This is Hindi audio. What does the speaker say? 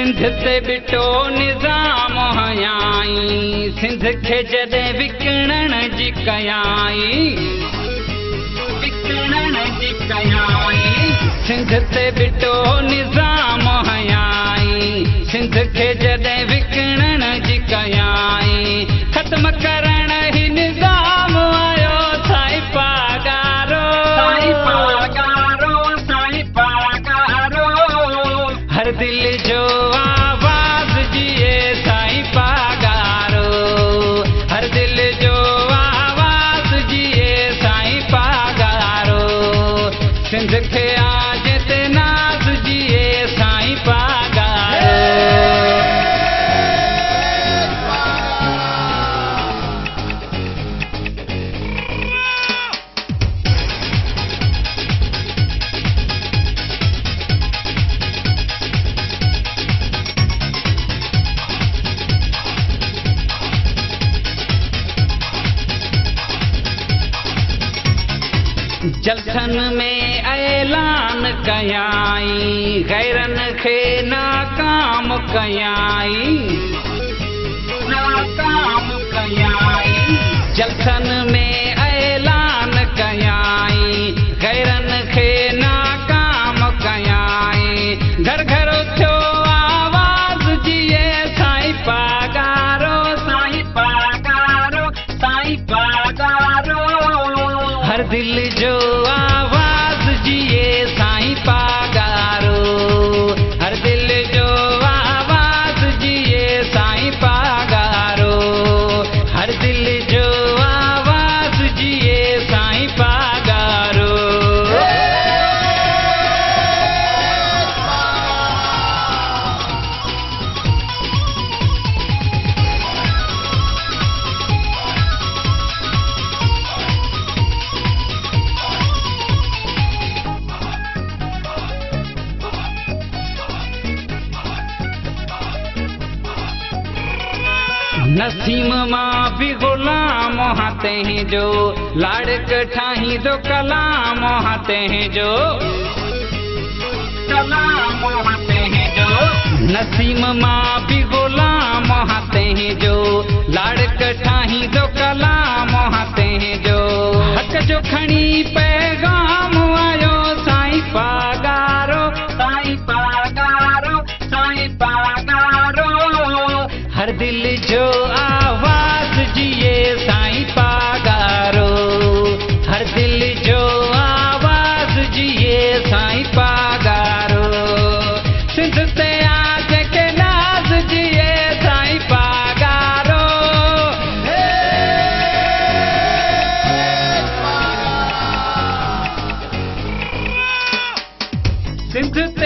सिंध ते बिटो निज़ाम हयाई, सिंध खे जॾहिं विकिणण जी कयाई, विकिणण जी कयाई। सिंध ते बिटो निज़ाम हयाई, सिंध खे जॾहिं विकिणण जी कयाई। ख़त्म करण ही निज़ाम आयो साईं पागारो, साईं पागारो, साईं पागारो। हर दिल जो आवाज़ जिए साईं पागारो, हर दिल जो आवाज़ जिए साईं पागारो। सिंध खे आज ते नाज़ जिए साईं पागारो। जलथन में ऐलान कयाई, गैरन खे नाकाम कयाई, नाकाम कयाई। जलथन में ऐलान कयाई, गैरन खे नाकाम कयाई। घर घर थियो आवाज़ जिए साईं पागारो, साईं पागारो, साईं पागारो। हर दिल जो आवाज़ जिए साईं पागारो, हर दिल जो आवाज़ जिए साईं पागारो, हर दिल जो आवाज़ जिए साईं पागारो। नसीम मां भी गुलाम हाथे हैं जो, लाड़क ठाही दो कलाम हाथे हैं जो, कलाम हाथे हैं जो। नसीम मां भी गुलाम हाथे हैं जो, लाड़क ठाही दो कलाम हाथे हैं जो। हक जो खणी पैगाम आयो साईं पागारो, साईं पागारो, साईं पागारो। हर दिल जो आवाज़ जिए साईं पागारो, हर दिल जो आवाज़ जिए साईं पागारो। सिंध ते आज के नाज़ जिए साईं पागारो। सिंध ते